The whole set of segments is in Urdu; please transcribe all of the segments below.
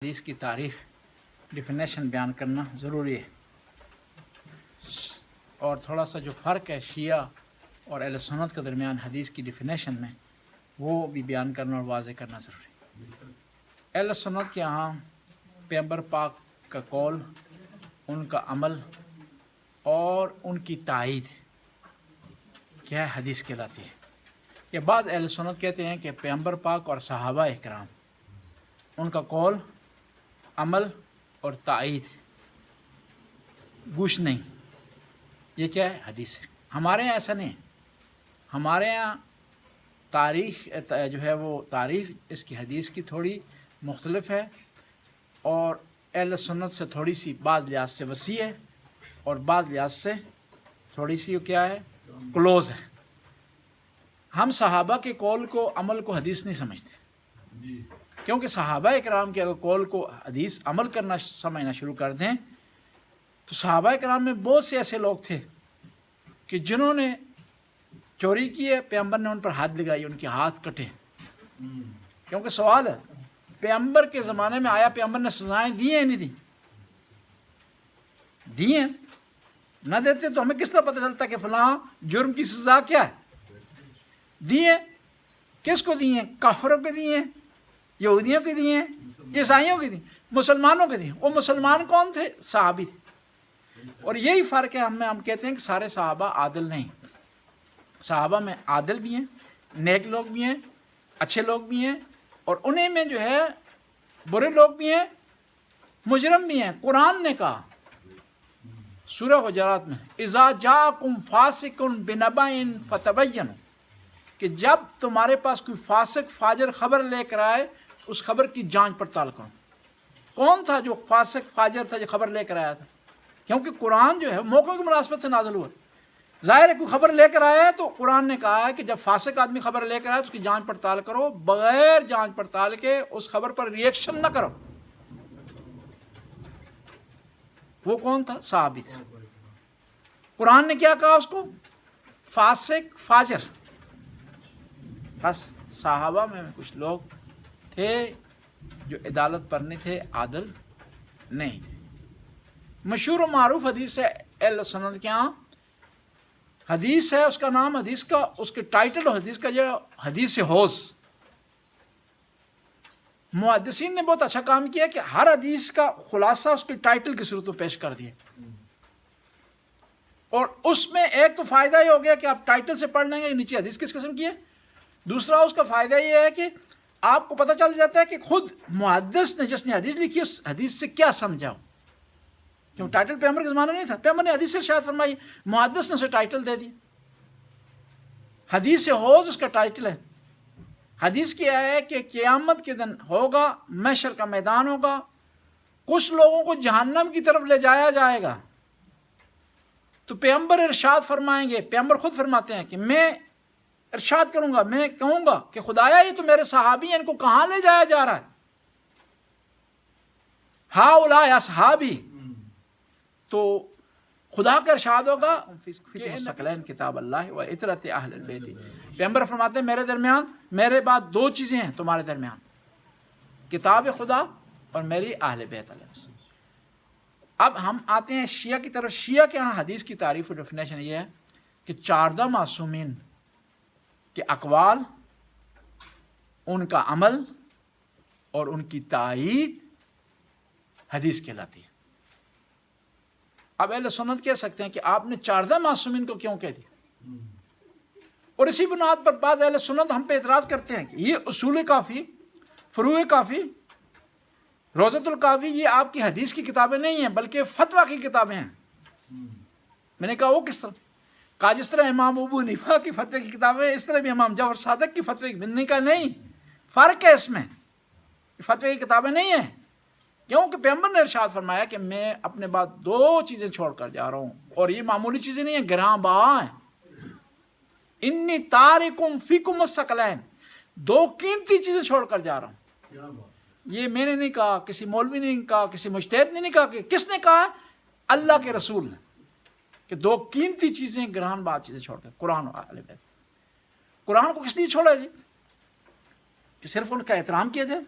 حدیث کی تعریف ڈیفینیشن بیان کرنا ضروری ہے، اور تھوڑا سا جو فرق ہے شیعہ اور اہل سنت کے درمیان حدیث کی ڈیفینیشن میں وہ بھی بیان کرنا اور واضح کرنا ضروری ہے۔ اہل سنت کے یہاں پیغمبر پاک کا قول، ان کا عمل اور ان کی تائید کیا ہے، حدیث کہلاتی ہے۔ یہ بعض اہل سنت کہتے ہیں کہ پیغمبر پاک اور صحابہ اکرام، ان کا قول، عمل اور تائید گوش نہیں، یہ کیا ہے، حدیث ہے۔ ہمارے یہاں ایسا نہیں ہے، ہمارے یہاں تاریخ جو ہے وہ تعریف اس کی حدیث کی تھوڑی مختلف ہے، اور اہل سنت سے تھوڑی سی بعض لحاظ سے وسیع ہے اور بعض لحاظ سے تھوڑی سی کیا ہے، کلوز ہے۔ ہم صحابہ کے قول کو، عمل کو حدیث نہیں سمجھتے، کیونکہ صحابہ اکرام کے اگر قول کو حدیث عمل کرنا سمجھنا شروع کر دیں تو صحابہ اکرام میں بہت سے ایسے لوگ تھے کہ جنہوں نے چوری کی ہے، پیغمبر نے ان پر ہاتھ لگائی، ان کے ہاتھ کٹے۔ کیونکہ سوال ہے، پیغمبر کے زمانے میں آیا، پیغمبر نے سزائیں دی ہیں نہیں دی؟ دی ہیں، نہ دیتے تو ہمیں کس طرح پتہ چلتا کہ فلاں جرم کی سزا کیا ہے؟ دی ہیں۔ کس کو دی ہیں؟ کافروں کو دی ہیں، یہودیوں کی دی ہیں، عیسائیوں کی دی، مسلمانوں کی دی۔ وہ مسلمان کون تھے؟ صحابی تھے۔ اور یہی فرق ہے، ہم کہتے ہیں کہ سارے صحابہ عادل نہیں۔ صحابہ میں عادل بھی ہیں، نیک لوگ بھی ہیں، اچھے لوگ بھی ہیں، اور انہیں میں جو ہے برے لوگ بھی ہیں، مجرم بھی ہیں۔ قرآن نے کہا سورہ حجرات میں، اذا جاءکم فاسق بنبأ فتبینوا، کہ جب تمہارے پاس کوئی فاسق فاجر خبر لے کر آئے، اس خبر کی جانچ پڑتال کرو۔ کون تھا جو فاسق فاجر تھا جو خبر لے کر آیا تھا؟ کیونکہ قرآن جو ہے موقعوں کی مناسبت سے نازل ہوا۔ ظاہر ہے کوئی خبر لے کر آیا ہے تو قرآن نے کہا ہے کہ جب فاسق آدمی خبر لے کر آئے تو اس کی جانچ پڑتال کرو، بغیر جانچ پڑتال کے اس خبر پر ریئیکشن نہ کرو۔ وہ کون تھا؟ صحابی تھا۔ قرآن نے کیا کہا اس کو؟ فاسق فاجر۔ بس صحابہ میں کچھ لوگ تھے جو عدالت پر نہیں تھے، عادل نہیں تھے۔ مشہور و معروف حدیث ہے اہل سنت کے یہاں، حدیث ہے، اس کا نام، حدیث کا اس کے ٹائٹل، حدیث کا جو حدیث حوض۔ محدثین نے بہت اچھا کام کیا کہ ہر حدیث کا خلاصہ اس کے ٹائٹل کی صورت میں پیش کر دیا، اور اس میں ایک تو فائدہ یہ ہو گیا کہ آپ ٹائٹل سے پڑھ لیں گے نیچے حدیث کس قسم کی ہے۔ دوسرا اس کا فائدہ یہ ہے کہ آپ کو پتہ چل جاتا ہے کہ خود محدث نے جس نے حدیث لکھی اس حدیث سے کیا سمجھا ہو، کیوں ٹائٹل پیغمبر کے زمانے نہیں تھا، پیغمبر نے حدیث سے ارشاد فرمائی، محدث نے اسے ٹائٹل دے دی۔ حدیث حوض اس کا ٹائٹل ہے۔ حدیث کیا ہے کہ قیامت کے دن ہوگا، محشر کا میدان ہوگا، کچھ لوگوں کو جہنم کی طرف لے جایا جائے گا، تو پیغمبر ارشاد فرمائیں گے، پیغمبر خود فرماتے ہیں کہ میں ارشاد کروں گا، میں کہوں گا کہ خدایا یہ تو میرے صحابی ہیں، ان کو کہاں لے جایا جا رہا ہے؟ ہؤلاء اصحابی، تو خدا کا ارشاد ہوگا کہ ثقلین کتاب اللہ و اطرت اہل البیت۔ پیغمبر فرماتے ہیں میرے درمیان، میرے بعد دو چیزیں ہیں تمہارے درمیان، کتاب خدا اور میری اہل بیت علیہ السلام۔ اب ہم آتے ہیں شیعہ کی طرف۔ شیعہ کے ہاں حدیث کی تعریف و ڈیفینیشن یہ ہے کہ 14 معصومین کے اقوال، ان کا عمل اور ان کی تائید حدیث کہلاتی ہے۔ اب اہل سنت کہہ سکتے ہیں کہ آپ نے 14 معصومین کو کیوں کہہ دیا، اور اسی بنیاد پر بعض اہل سنت ہم پہ اعتراض کرتے ہیں کہ یہ اصول کافی، فروع کافی، روضۃ الکافی یہ آپ کی حدیث کی کتابیں نہیں ہیں بلکہ فتویٰ کی کتابیں ہیں۔ میں نے کہا وہ کس طرح؟ کہا جس طرح امام ابو حنیفہ کی فتوے کی کتابیں، اس طرح بھی امام جعفر صادق کی فتوے کی۔ میں نے کہا نہیں، فرق ہے اس میں، فتوے کی کتابیں نہیں ہیں، کیونکہ پیغمبر نے ارشاد فرمایا کہ میں اپنے بعد دو چیزیں چھوڑ کر جا رہا ہوں، اور یہ معمولی چیزیں نہیں ہیں، گراں بہا ہیں۔ انی تارکم فیکم الثقلین، دو قیمتی چیزیں چھوڑ کر جا رہا ہوں۔ یہ میں نے نہیں کہا، کسی مولوی نے نہیں کہا، کسی مجتہد نے نہیں کہا، کہ کس نے کہا؟ اللہ کے رسول نے، کہ دو قیمتی چیزیں، گران بات چیزیں چھوڑ کر، قرآن و اہل بیت۔ قرآن کو کس لیے چھوڑا جی؟ کہ صرف ان کا احترام کیا جائے؟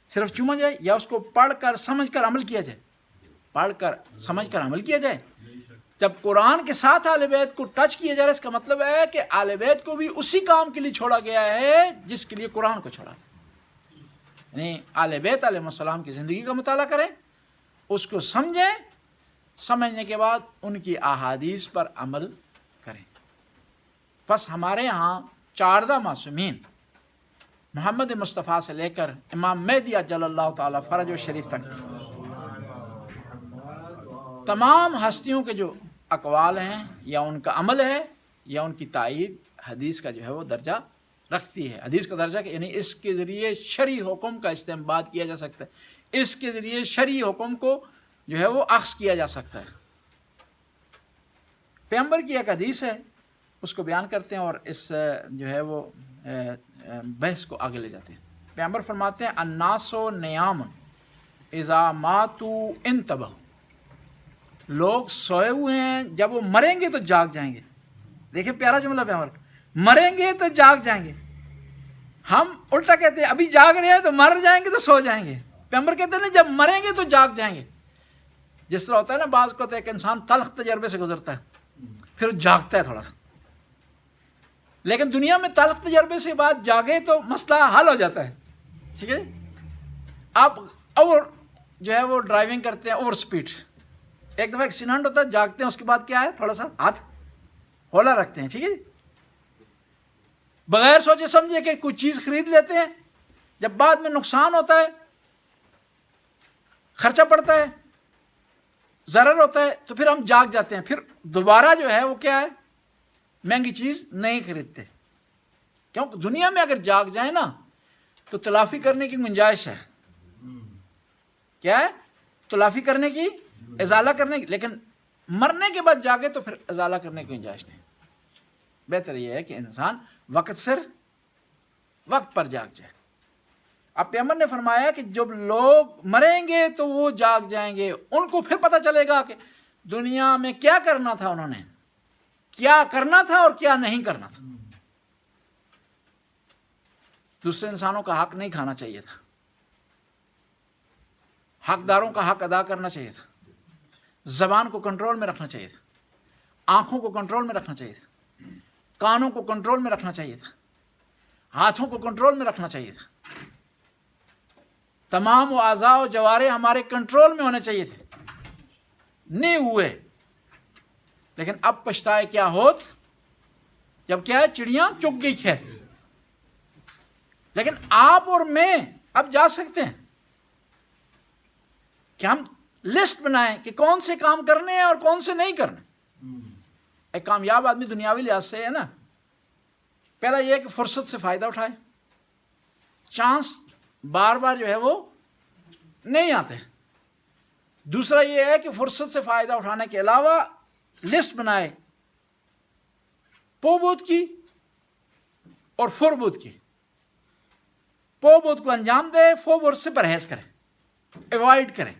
صرف چوما جائے یا اس کو پڑھ کر سمجھ کر عمل کیا جائے؟ پڑھ کر سمجھ کر عمل کیا جائے. جب قرآن کے ساتھ اہل بیت کو ٹچ کیا جا رہا ہے، اس کا مطلب ہے کہ اہل بیت کو بھی اسی کام کے لیے چھوڑا گیا ہے جس کے لیے قرآن کو چھوڑا. یعنی اہل بیت علیہ السلام کی زندگی کا مطالعہ کریں، اس کو سمجھیں، سمجھنے کے بعد ان کی احادیث پر عمل کریں. بس ہمارے ہاں 14 معصومین محمد مصطفیٰ سے لے کر امام مہدی عجل اللہ تعالیٰ فرج و شریف تک تمام ہستیوں کے جو اقوال ہیں یا ان کا عمل ہے یا ان کی تائید حدیث کا جو ہے وہ درجہ رکھتی ہے. حدیث کا درجہ کہ یعنی اس کے ذریعے شرعی حکم کا استنباط کیا جا سکتا ہے، اس کے ذریعے شرعی حکم کو جو ہے وہ اخذ کیا جا سکتا ہے. پیغمبر کی ایک حدیث ہے، اس کو بیان کرتے ہیں اور اس جو ہے وہ بحث کو آگے لے جاتے ہیں. پیغمبر فرماتے ہیں الناس نیام اذا ماتوا انتبہوا، لوگ سوئے ہوئے ہیں، جب وہ مریں گے تو جاگ جائیں گے. دیکھیں پیارا جملہ پیغمبر، مریں گے تو جاگ جائیں گے. ہم الٹا کہتے ہیں ابھی جاگ رہے ہیں تو مر جائیں گے تو سو جائیں گے. پیغمبر کہتے ہیں نا جب مریں گے تو جاگ جائیں گے. جس طرح ہوتا ہے نا بعض کو ایک انسان تلخ تجربے سے گزرتا ہے پھر جاگتا ہے تھوڑا سا، لیکن دنیا میں تلخ تجربے سے بعد جاگے تو مسئلہ حل ہو جاتا ہے. ٹھیک ہے، آپ اور جو ہے وہ ڈرائیونگ کرتے ہیں اوور سپیڈ، ایک دفعہ ایکسیڈنٹ ہوتا ہے، جاگتے ہیں، اس کے بعد کیا ہے تھوڑا سا ہاتھ ہولا رکھتے ہیں. ٹھیک ہے، بغیر سوچے سمجھے کہ کوئی چیز خرید لیتے ہیں، جب بعد میں نقصان ہوتا ہے، خرچہ پڑتا ہے، ضرر ہوتا ہے، تو پھر ہم جاگ جاتے ہیں، پھر دوبارہ جو ہے وہ کیا ہے مہنگی چیز نہیں خریدتے. کیونکہ دنیا میں اگر جاگ جائیں نا تو تلافی کرنے کی گنجائش ہے. کیا ہے؟ تلافی کرنے کی، ازالہ کرنے کی. لیکن مرنے کے بعد جاگے تو پھر ازالہ کرنے کی گنجائش نہیں. بہتر یہ ہے کہ انسان وقت سر وقت پر جاگ جائے. اب پیغمبر نے فرمایا کہ جب لوگ مریں گے تو وہ جاگ جائیں گے، ان کو پھر پتہ چلے گا کہ دنیا میں کیا کرنا تھا، انہوں نے کیا کرنا تھا اور کیا نہیں کرنا تھا. دوسرے انسانوں کا حق نہیں کھانا چاہیے تھا، حقداروں کا حق ادا کرنا چاہیے تھا، زبان کو کنٹرول میں رکھنا چاہیے تھا، آنکھوں کو کنٹرول میں رکھنا چاہیے تھا، کانوں کو کنٹرول میں رکھنا چاہیے تھا، ہاتھوں کو کنٹرول میں رکھنا چاہیے تھا. تمام اعضاء و جوارے ہمارے کنٹرول میں ہونے چاہیے تھے، نہیں ہوئے. لیکن اب پچھتائے کیا ہوت جب کیا ہے چڑیاں چگ گئی کھیت. لیکن آپ اور میں اب جا سکتے ہیں کہ ہم لسٹ بنائیں کہ کون سے کام کرنے ہیں اور کون سے نہیں کرنے. ایک کامیاب آدمی دنیاوی لحاظ سے ہے نا، پہلا یہ ہے کہ فرصت سے فائدہ اٹھائے. چانس بار بار جو ہے وہ نہیں آتے. دوسرا یہ ہے کہ فرصت سے فائدہ اٹھانے کے علاوہ لسٹ بنائے پو بود کی اور فر بود کی. پو بود کو انجام دے، فو بود سے پرہیز کرے، ایوائڈ کرے،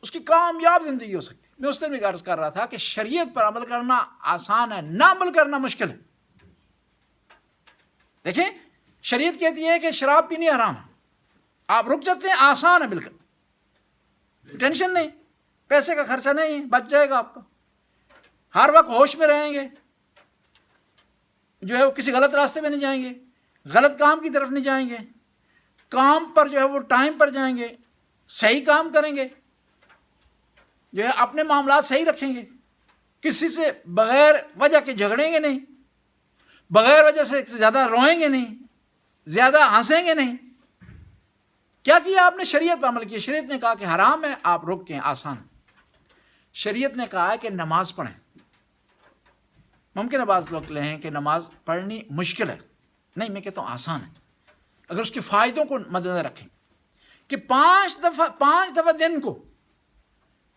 اس کی کامیاب زندگی ہو سکتی. میں اس دن بھی عرض کر رہا تھا کہ شریعت پر عمل کرنا آسان ہے، نہ عمل کرنا مشکل ہے. دیکھیں شریعت کہتی ہے کہ شراب پینی حرام ہے، آپ رک جاتے ہیں، آسان ہے بالکل، ٹینشن نہیں، پیسے کا خرچہ نہیں، بچ جائے گا آپ کا. ہر وقت ہوش میں رہیں گے، جو ہے وہ کسی غلط راستے پہ نہیں جائیں گے، غلط کام کی طرف نہیں جائیں گے، کام پر جو ہے وہ ٹائم پر جائیں گے، صحیح کام کریں گے، جو ہے اپنے معاملات صحیح رکھیں گے، کسی سے بغیر وجہ کے جھگڑیں گے نہیں، بغیر وجہ سے زیادہ روئیں گے نہیں، زیادہ ہنسیں گے نہیں. کیا کیا آپ نے؟ شریعت پر عمل کیا. شریعت نے کہا کہ حرام ہے، آپ رک کے آسان. شریعت نے کہا ہے کہ نماز پڑھیں. ممکن ہے بعض لوگ کہیں کہ نماز پڑھنی مشکل ہے، نہیں، میں کہتا ہوں آسان ہے اگر اس کے فائدوں کو مد نظر رکھیں. کہ 5 دفعہ دن کو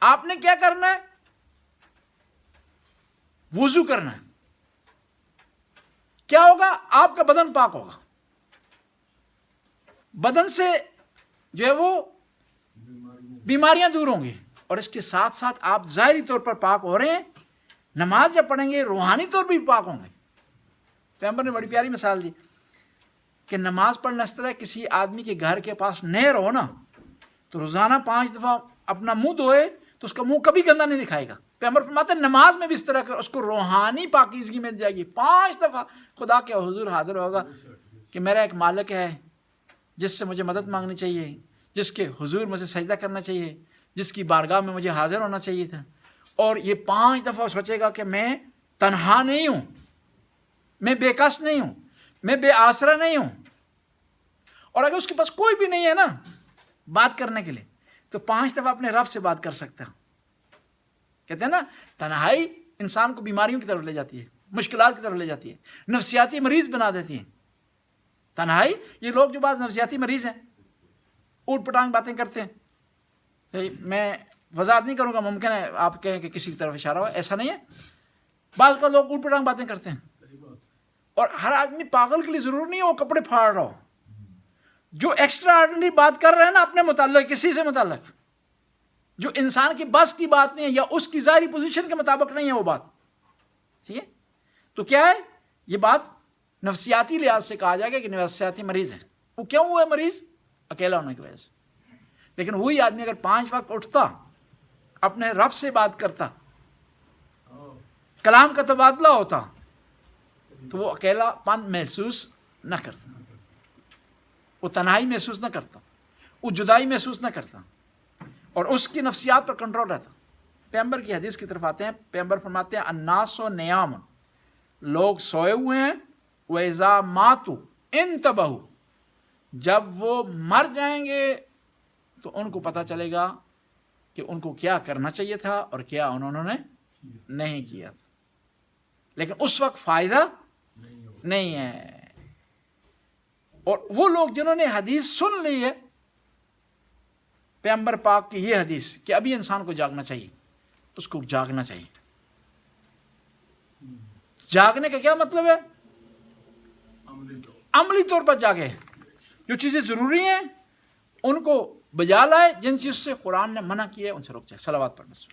آپ نے کیا کرنا ہے؟ وضو کرنا ہے. کیا ہوگا؟ آپ کا بدن پاک ہوگا، بدن سے جو ہے وہ بیماریاں دور ہوں گی، اور اس کے ساتھ ساتھ آپ ظاہری طور پر پاک ہو رہے ہیں. نماز جب پڑھیں گے روحانی طور پر بھی پاک ہوں گے. پیغمبر نے بڑی پیاری مثال دی. کہ نماز پڑھنا اس طرح کسی آدمی کے گھر کے پاس نہر ہو نا تو روزانہ 5 دفعہ اپنا منہ دھوئے تو اس کا منہ کبھی گندا نہیں دکھائے گا. پیغمبر فرماتے ہیں نماز میں بھی اس طرح کہ اس کو روحانی پاکیزگی مل جائے گی. 5 دفعہ خدا کے حضور حاضر ہوگا کہ میرا ایک مالک ہے جس سے مجھے مدد مانگنی چاہیے, جس کے حضور مجھے سجدہ کرنا چاہیے, جس کی بارگاہ میں مجھے حاضر ہونا چاہیے تھا. اور یہ 5 دفعہ سوچے گا کہ میں تنہا نہیں ہوں, میں بے کس نہیں ہوں, میں بے آسرا نہیں ہوں. اور اگر اس کے پاس کوئی بھی نہیں ہے نا بات کرنے کے لیے تو 5 دفعہ اپنے رب سے بات کر سکتا. کہتے ہیں نا تنہائی انسان کو بیماریوں کی طرف لے جاتی ہے, مشکلات کی طرف لے جاتی ہے, نفسیاتی مریض بنا دیتی ہے. تنہائی, یہ لوگ جو بعض نفسیاتی مریض ہیں اوٹ پٹانگ باتیں کرتے ہیں, میں وضاحت نہیں کروں گا, ممکن ہے آپ کہیں کہ کسی کی طرف اشارہ ہو, ایسا نہیں ہے. بعض کا لوگ اوٹ پٹانگ باتیں کرتے ہیں. اور ہر آدمی پاگل کے لیے ضرور نہیں ہے وہ کپڑے پھاڑ رہا ہو. جو ایکسٹرا آرڈنری بات کر رہے ہیں نا اپنے متعلق, کسی سے متعلق, جو انسان کی بس کی بات نہیں ہے یا اس کی ظاہری پوزیشن کے مطابق نہیں ہے وہ بات, ٹھیک ہے, تو کیا ہے یہ بات نفسیاتی لحاظ سے کہا جائے گا کہ نفسیاتی مریض ہے. وہ کیوں ہوا ہے مریض؟ اکیلا ہونے کی وجہ سے. لیکن وہی آدمی اگر 5 وقت اٹھتا, اپنے رب سے بات کرتا, کلام کا تبادلہ ہوتا, تو وہ اکیلا پن محسوس نہ کرتا, وہ تنہائی محسوس نہ کرتا, وہ جدائی محسوس نہ کرتا, اور اس کی نفسیات پر کنٹرول رہتا. پیغمبر کی حدیث کی طرف آتے ہیں. پیغمبر فرماتے ہیں الناس نیام, لوگ سوئے ہوئے ہیں, وَإِذَا مَاتُوا انتبہوا, جب وہ مر جائیں گے تو ان کو پتہ چلے گا کہ ان کو کیا کرنا چاہیے تھا اور کیا انہوں نے نہیں کیا تھا. لیکن اس وقت فائدہ نہیں ہے. اور وہ لوگ جنہوں نے حدیث سن لی ہے پیغمبر پاک کی یہ حدیث کہ ابھی انسان کو جاگنا چاہیے, اس کو جاگنا چاہیے. جاگنے کا کیا مطلب ہے؟ عملی طور پر جاگے, جو چیزیں ضروری ہیں ان کو بجا لائے, جن چیز سے قرآن نے منع کیا ہے ان سے رک جائے. صلوات پڑھنے سے